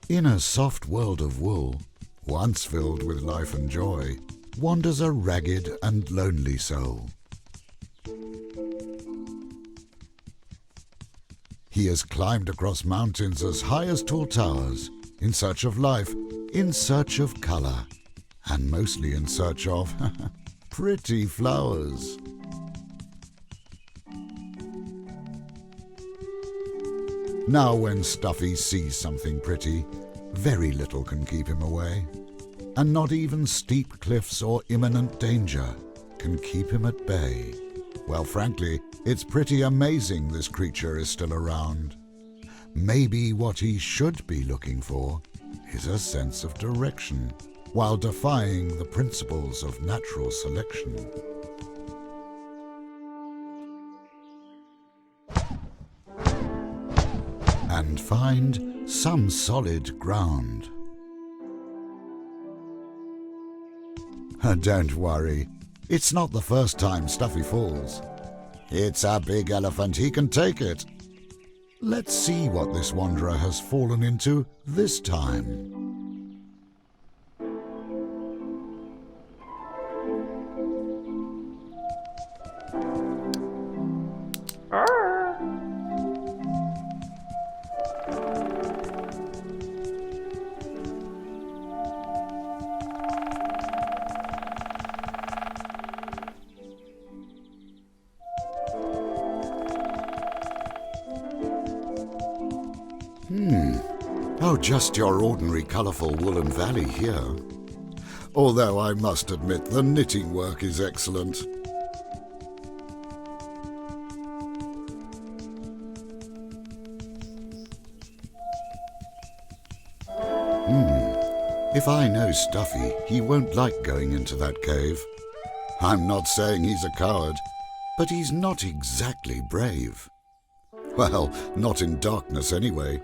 In a soft world of wool, once filled with life and joy, wanders a ragged and lonely soul. He has climbed across mountains as high as tall towers, in search of life, in search of colour, and mostly in search of pretty flowers. Now when Stuffy sees something pretty, very little can keep him away, and not even steep cliffs or imminent danger can keep him at bay. Well, frankly, it's pretty amazing this creature is still around. Maybe what he should be looking for is a sense of direction, while defying the principles of natural selection. And find some solid ground. Don't worry, it's not the first time Stuffy falls. It's a big elephant, he can take it. Let's see what this wanderer has fallen into this time. Oh, just your ordinary colourful woolen valley here. Although I must admit the knitting work is excellent. If I know Stuffy, he won't like going into that cave. I'm not saying he's a coward, but he's not exactly brave. Well, not in darkness anyway.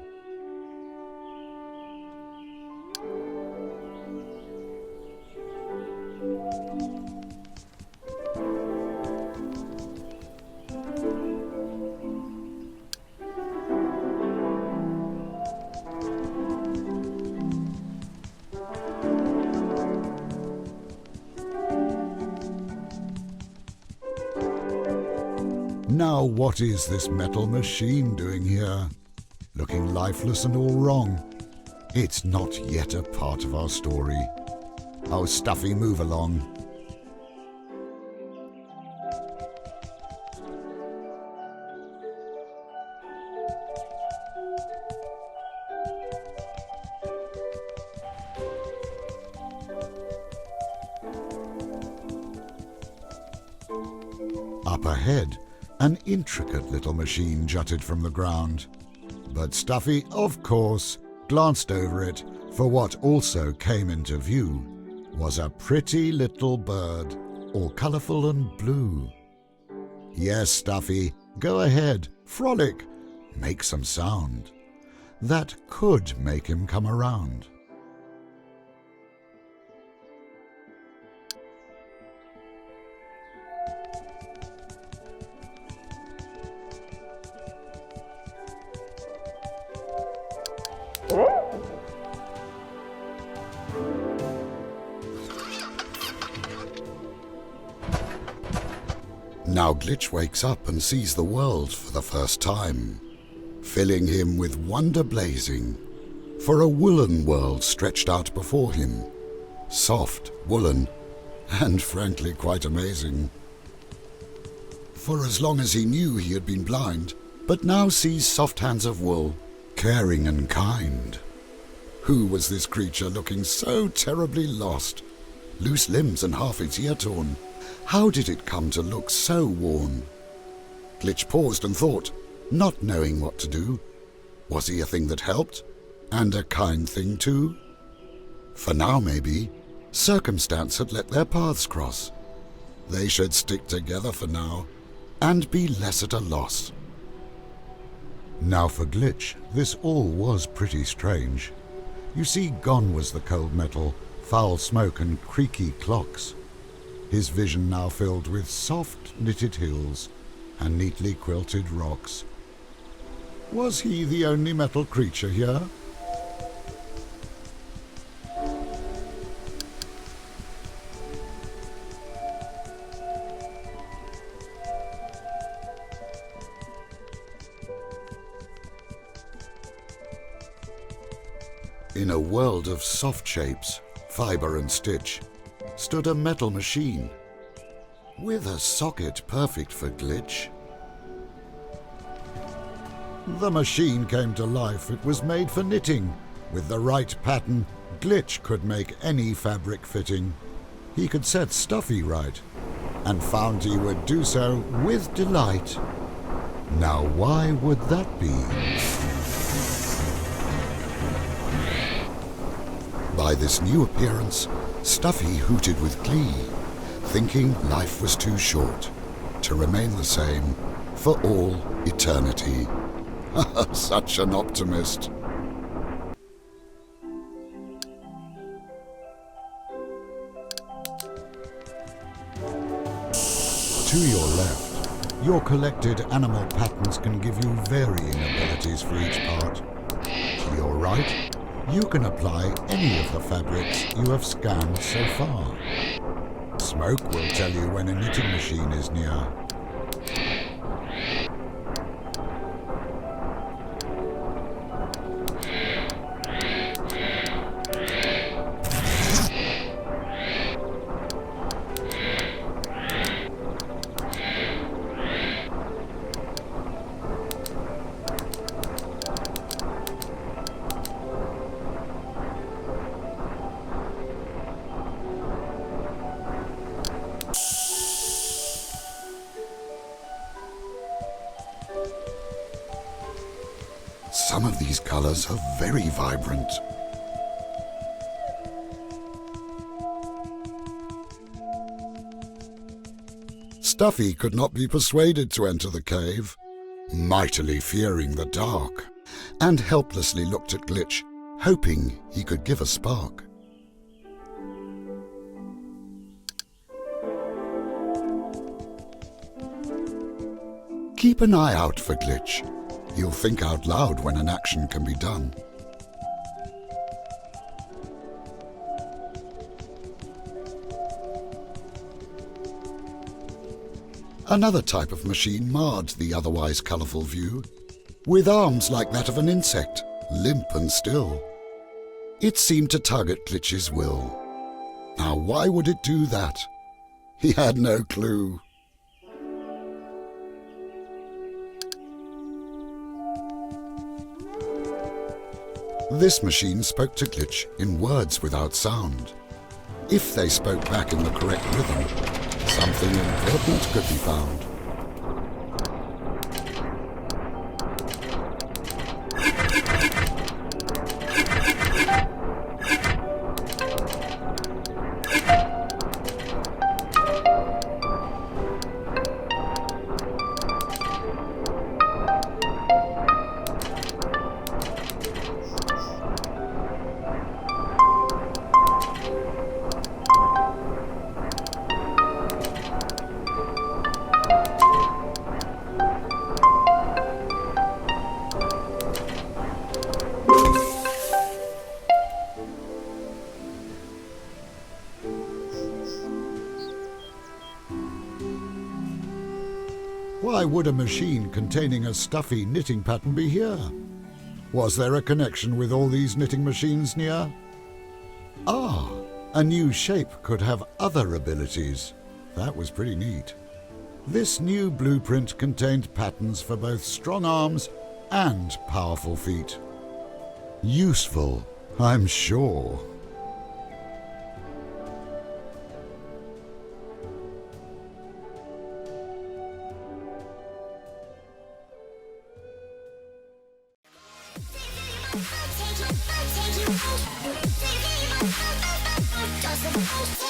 Now what is this metal machine doing here? Looking lifeless and all wrong. It's not yet a part of our story. Oh, Stuffy, move along. Up ahead, an intricate little machine jutted from the ground. But Stuffy, of course, glanced over it, for what also came into view was a pretty little bird, all colourful and blue. Yes, Stuffy, go ahead, frolic, make some sound. That could make him come around. Now Glitch wakes up and sees the world for the first time, filling him with wonder blazing, for a woolen world stretched out before him, soft, woolen, and frankly quite amazing. For as long as he knew he had been blind, but now sees soft hands of wool, caring and kind. Who was this creature looking so terribly lost? Loose limbs and half its ear torn. How did it come to look so worn? Glitch paused and thought, not knowing what to do. Was he a thing that helped? And a kind thing too? For now, maybe, circumstance had let their paths cross. They should stick together for now, and be less at a loss. Now for Glitch, this all was pretty strange. You see, gone was the cold metal, foul smoke and creaky clocks. His vision now filled with soft knitted hills and neatly quilted rocks. Was he the only metal creature here? In a world of soft shapes, fibre and stitch, stood a metal machine, with a socket perfect for Glitch. The machine came to life. It was made for knitting. With the right pattern, Glitch could make any fabric fitting. He could set Stuffy right, and found he would do so with delight. Now why would that be? By this new appearance, Stuffy hooted with glee, thinking life was too short to remain the same for all eternity. Such an optimist. To your left, your collected animal patterns can give you varying abilities for each part. To your right, you can apply any of the fabrics you have scanned so far. Smoke will tell you when a knitting machine is near. Some of these colors are very vibrant. Stuffy could not be persuaded to enter the cave, mightily fearing the dark, and helplessly looked at Glitch, hoping he could give a spark. Keep an eye out for Glitch. He'll think out loud when an action can be done. Another type of machine marred the otherwise colourful view, with arms like that of an insect, limp and still. It seemed to tug at Glitch's will. Now why would it do that? He had no clue. This machine spoke to Glitch in words without sound. If they spoke back in the correct rhythm, something important could be found. Why would a machine containing a Stuffy knitting pattern be here? Was there a connection with all these knitting machines near? Ah, a new shape could have other abilities. That was pretty neat. This new blueprint contained patterns for both strong arms and powerful feet. Useful, I'm sure. I'll take you, I'll take you.